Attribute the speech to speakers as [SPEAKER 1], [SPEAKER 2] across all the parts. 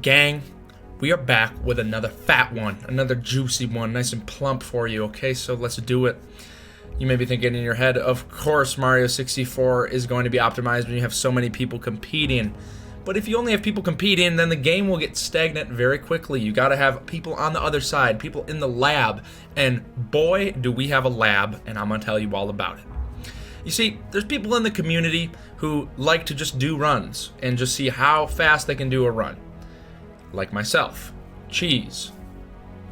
[SPEAKER 1] Gang, we are back with another fat one, another juicy one, nice and plump for you, okay? So let's do it. You may be thinking in your head, of course Mario 64 is going to be optimized when you have so many people competing. But if you only have people competing, then the game will get stagnant very quickly. You gotta have people on the other side, people in the lab, and boy, do we have a lab, and I'm gonna tell you all about it. You see, there's people in the community who like to just do runs and just see how fast they can do a run. Like myself, Cheese,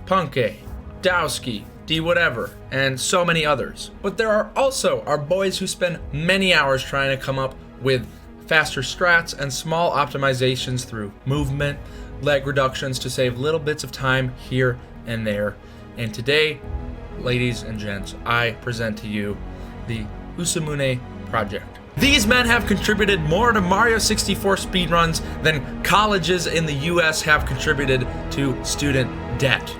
[SPEAKER 1] Punkay, Dowsky, D whatever, and so many others. But there are also our boys who spend many hours trying to come up with faster strats and small optimizations through movement, leg reductions to save little bits of time here and there. And today, ladies and gents, I present to you the usamune project. These men have contributed more to Mario 64 speedruns than colleges in the US have contributed to student debt.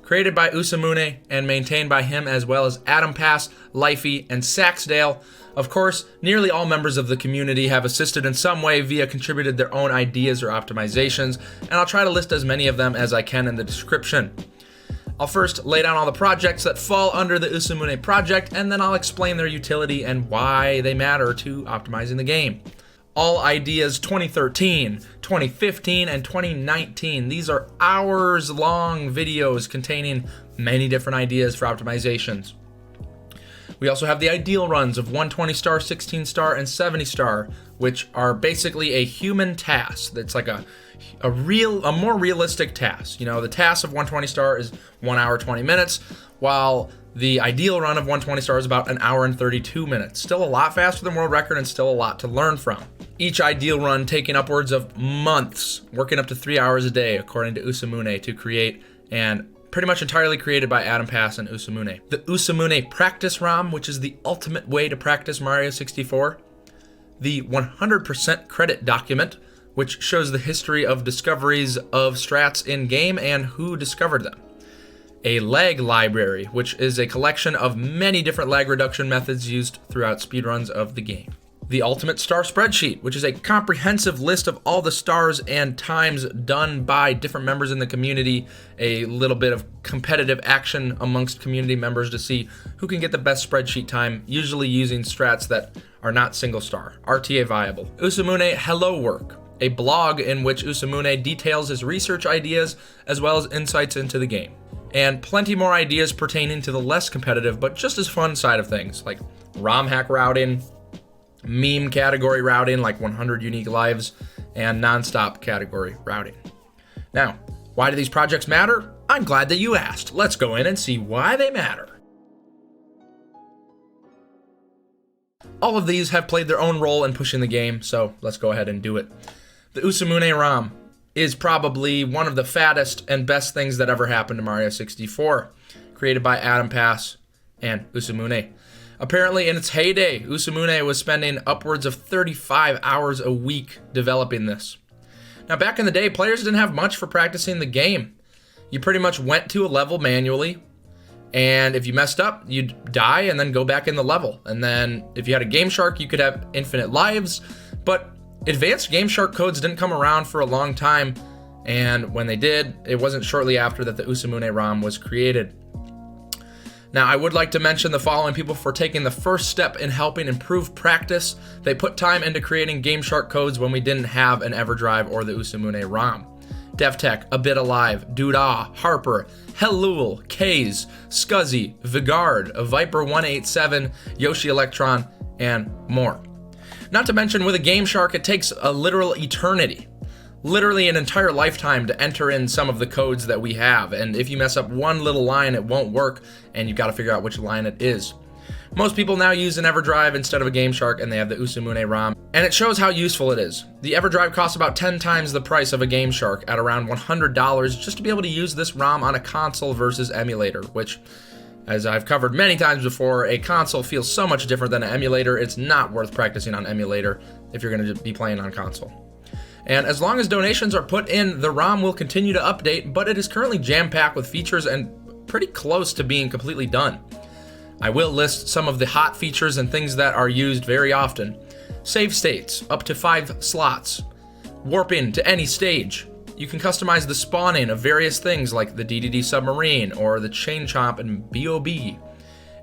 [SPEAKER 1] Created by usamune and maintained by him, as well as atmpas, lyfey, and saksdal. Of course, nearly all members of the community have assisted in some way via contributed their own ideas or optimizations, and I'll try to list as many of them as I can in the description. I'll first lay down all the projects that fall under the usamune project, and then I'll explain their utility and why they matter to optimizing the game. All ideas 2013, 2015, and 2019. These are hours-long videos containing many different ideas for optimizations. We also have the ideal runs of 120 star, 16 star, and 70 star, which are basically a human task. That's like a more realistic task. You know, the task of 120 star is 1 hour 20 minutes, while the ideal run of 120 star is about 1 hour and 32 minutes. Still a lot faster than world record and still a lot to learn from. Each ideal run taking upwards of months, working up to 3 hours a day, according to usamune, to create, and pretty much entirely created by atmpas and usamune. The usamune practice ROM, which is the ultimate way to practice Mario 64. The 100% credit document, which shows the history of discoveries of strats in game and who discovered them. A lag library, which is a collection of many different lag reduction methods used throughout speedruns of the game. The ultimate star spreadsheet, which is a comprehensive list of all the stars and times done by different members in the community, a little bit of competitive action amongst community members to see who can get the best spreadsheet time, usually using strats that are not single star, RTA viable. Usamune Hello Work, a blog in which usamune details his research ideas as well as insights into the game. And plenty more ideas pertaining to the less competitive but just as fun side of things, like ROM hack routing, meme category routing like 100 unique lives, and non-stop category routing. Now, why do these projects matter? I'm glad that you asked. Let's go in and see why they matter. All of these have played their own role in pushing the game, so let's go ahead and do it. The usamune ROM is probably one of the fattest and best things that ever happened to Mario 64, created by atmpas and usamune. Apparently, in its heyday, usamune was spending upwards of 35 hours a week developing this. Now, back in the day, players didn't have much for practicing the game. You pretty much went to a level manually, and if you messed up, you'd die and then go back in the level. And then if you had a Game Shark, you could have infinite lives, but advanced Game Shark codes didn't come around for a long time, and when they did, it wasn't shortly after that the usamune ROM was created. Now, I would like to mention the following people for taking the first step in helping improve practice. They put time into creating Game Shark codes when we didn't have an EverDrive or the usamune ROM. Deftek, A Bit Alive, Doodah, Harper, Hellul, Kaze, Scuzzy, Vigard, Viper187, Yoshi Electron, and more. Not to mention, with a Game Shark, it takes a literal eternity. Literally an entire lifetime to enter in some of the codes that we have, and if you mess up one little line, it won't work, and you've got to figure out which line it is. Most people now use an EverDrive instead of a Game Shark, and they have the usamune ROM, and it shows how useful it is. The EverDrive costs about 10 times the price of a Game Shark at around $100 just to be able to use this ROM on a console versus emulator, which, as I've covered many times before, a console feels so much different than an emulator. It's not worth practicing on emulator if you're going to be playing on console. And as long as donations are put in, the ROM will continue to update, but it is currently jam-packed with features and pretty close to being completely done. I will list some of the hot features and things that are used very often. save states, up to 5 slots, warping to any stage. You can customize the spawning of various things like the DDD submarine or the chain chomp and BOB.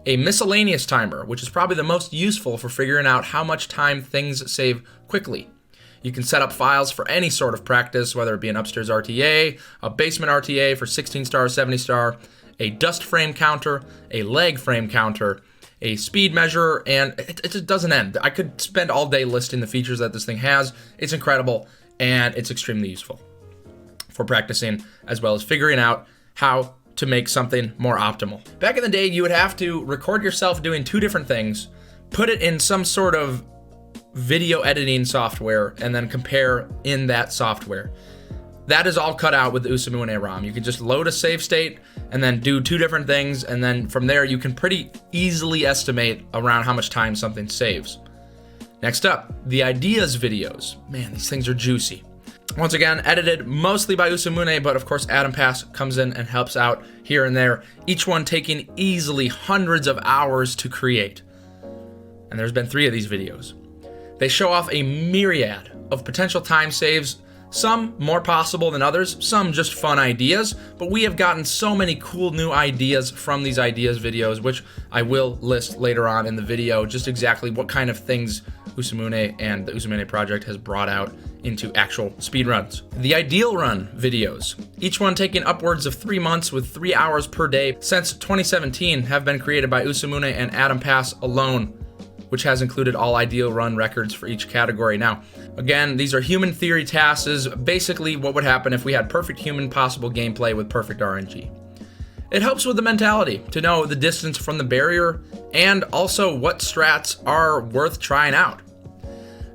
[SPEAKER 1] A miscellaneous timer, which is probably the most useful for figuring out how much time things save quickly. You can set up files for any sort of practice, whether it be an upstairs RTA, a basement RTA for 16 star, 70 star, a dust frame counter, a leg frame counter, a speed measure, and it just doesn't end. I could spend all day listing the features that this thing has. It's incredible, and it's extremely useful for practicing, as well as figuring out how to make something more optimal. Back in the day, you would have to record yourself doing 2 different things, put it in some sort of video editing software, and then compare in that software. That is all cut out with the usamune ROM. You can just load a save state and then do 2 different things, and then from there you can pretty easily estimate around how much time something saves. Next up, the ideas videos. Man, these things are juicy. Once again, edited mostly by usamune, but of course atmpas comes in and helps out here and there, each one taking easily hundreds of hours to create. And there's been 3 of these videos. They show off a myriad of potential time saves, some more possible than others, some just fun ideas, but we have gotten so many cool new ideas from these ideas videos, which I will list later on in the video, just exactly what kind of things usamune and the usamune project has brought out into actual speedruns. The ideal run videos, each one taking upwards of 3 months with 3 hours per day since 2017, have been created by usamune and atmpas alone, which has included all ideal run records for each category. Now, again, these are human theory tasks, is basically what would happen if we had perfect human possible gameplay with perfect RNG. It helps with the mentality to know the distance from the barrier and also what strats are worth trying out.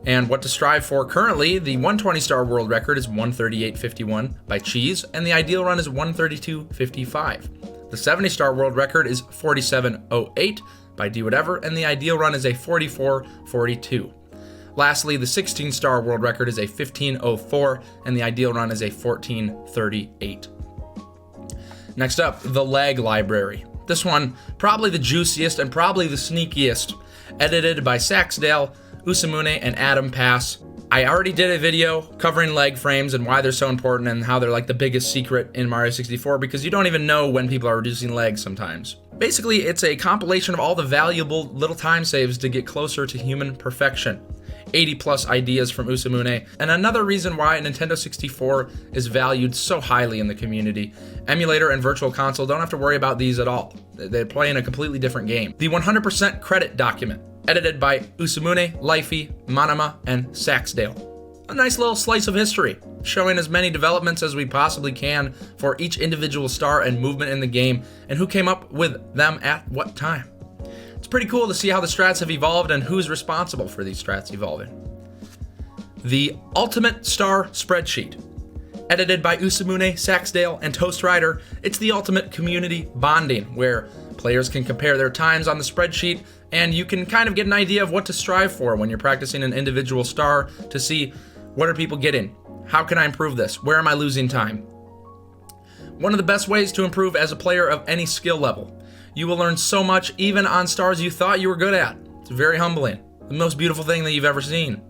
[SPEAKER 1] And what to strive for currently, the 120 star world record is 138.51 by Cheese, and the ideal run is 132.55. The 70 star world record is 47.08 by Do Whatever, and the ideal run is a 44.42. Lastly, the 16 star world record is a 15.04, and the ideal run is a 14.38. Next up, the lag library. This one, probably the juiciest and probably the sneakiest, edited by saksdal, usamune, and atmpas. I already did a video covering leg frames and why they're so important and how they're like the biggest secret in Mario 64, because you don't even know when people are reducing legs sometimes. Basically, it's a compilation of all the valuable little time saves to get closer to human perfection. 80 plus ideas from usamune, and another reason why Nintendo 64 is valued so highly in the community. Emulator and virtual console don't have to worry about these at all. They play in a completely different game. The 100% credit document, edited by usamune, lyfey, manama, and saksdal. A nice little slice of history, showing as many developments as we possibly can for each individual star and movement in the game, and who came up with them at what time. It's pretty cool to see how the strats have evolved and who's responsible for these strats evolving. The Ultimate Star Spreadsheet, edited by usamune, saksdal, and Toast Rider. It's the ultimate community bonding, where players can compare their times on the spreadsheet, and you can kind of get an idea of what to strive for when you're practicing an individual star to see what are people getting, how can I improve this, where am I losing time. One of the best ways to improve as a player of any skill level. You will learn so much even on stars you thought you were good at. It's very humbling, the most beautiful thing that you've ever seen.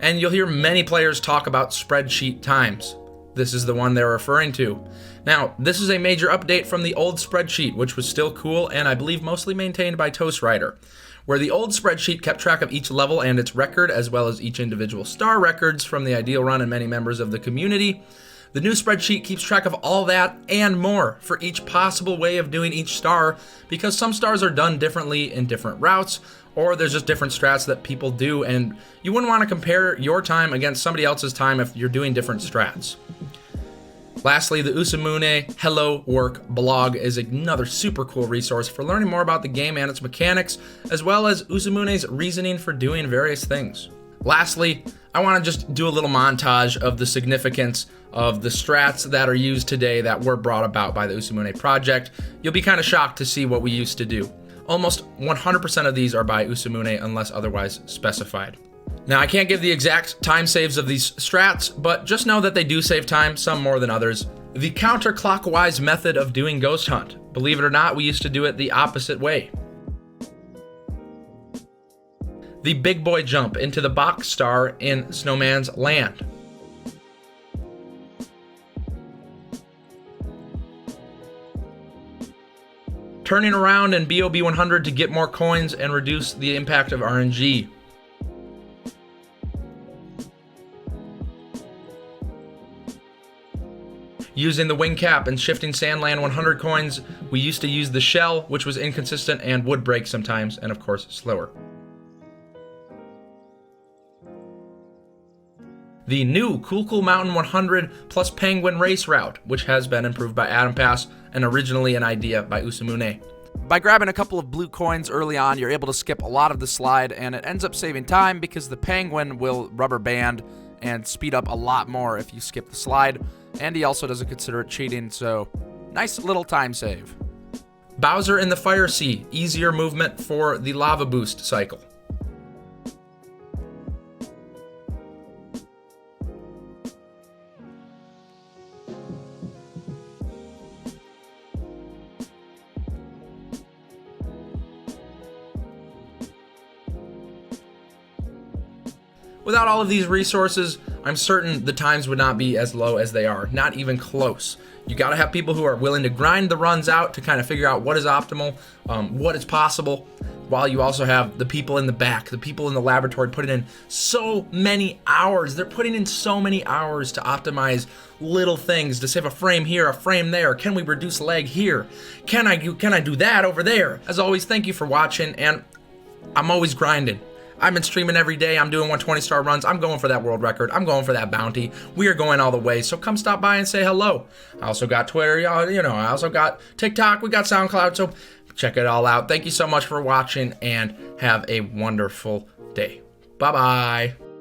[SPEAKER 1] And you'll hear many players talk about spreadsheet times. This is the one they're referring to. Now, this is a major update from the old spreadsheet, which was still cool and I believe mostly maintained by Toast Rider, where the old spreadsheet kept track of each level and its record, as well as each individual star records from the ideal run and many members of the community. The new spreadsheet keeps track of all that and more for each possible way of doing each star, because some stars are done differently in different routes, or there's just different strats that people do, and you wouldn't want to compare your time against somebody else's time if you're doing different strats. Lastly, the usamune Hello Work blog is another super cool resource for learning more about the game and its mechanics, as well as usamune's reasoning for doing various things. Lastly, I want to just do a little montage of the significance of the strats that are used today that were brought about by the usamune project. You'll be kind of shocked to see what we used to do. Almost 100% of these are by usamune unless otherwise specified. Now, I can't give the exact time saves of these strats, but just know that they do save time, some more than others. The counterclockwise method of doing Ghost Hunt. Believe it or not, we used to do it the opposite way. The big boy jump into the box star in Snowman's Land. Turning around in BOB 100 to get more coins and reduce the impact of RNG. Using the wing cap and shifting Sandland 100 coins, we used to use the shell, which was inconsistent and would break sometimes, and of course slower. The new Cool Mountain 100 plus Penguin race route, which has been improved by atmpas and originally an idea by usamune. By grabbing a couple of blue coins early on, you're able to skip a lot of the slide, and it ends up saving time because the penguin will rubber band and speed up a lot more if you skip the slide, and he also doesn't consider it cheating, so nice little time save. Bowser in the Fire Sea, easier movement for the lava boost cycle. Without all of these resources, I'm certain the times would not be as low as they are, not even close. You gotta have people who are willing to grind the runs out to kind of figure out what is optimal, what is possible, while you also have the people in the back, the people in the laboratory putting in so many hours. They're putting in so many hours to optimize little things, to save a frame here, a frame there. Can we reduce lag here? Can I do that over there? As always, thank you for watching, and I'm always grinding. I've been streaming every day. I'm doing 120-star runs. I'm going for that world record. I'm going for that bounty. We are going all the way, so come stop by and say hello. I also got Twitter, I also got TikTok. We got SoundCloud, so check it all out. Thank you so much for watching, and have a wonderful day. Bye-bye.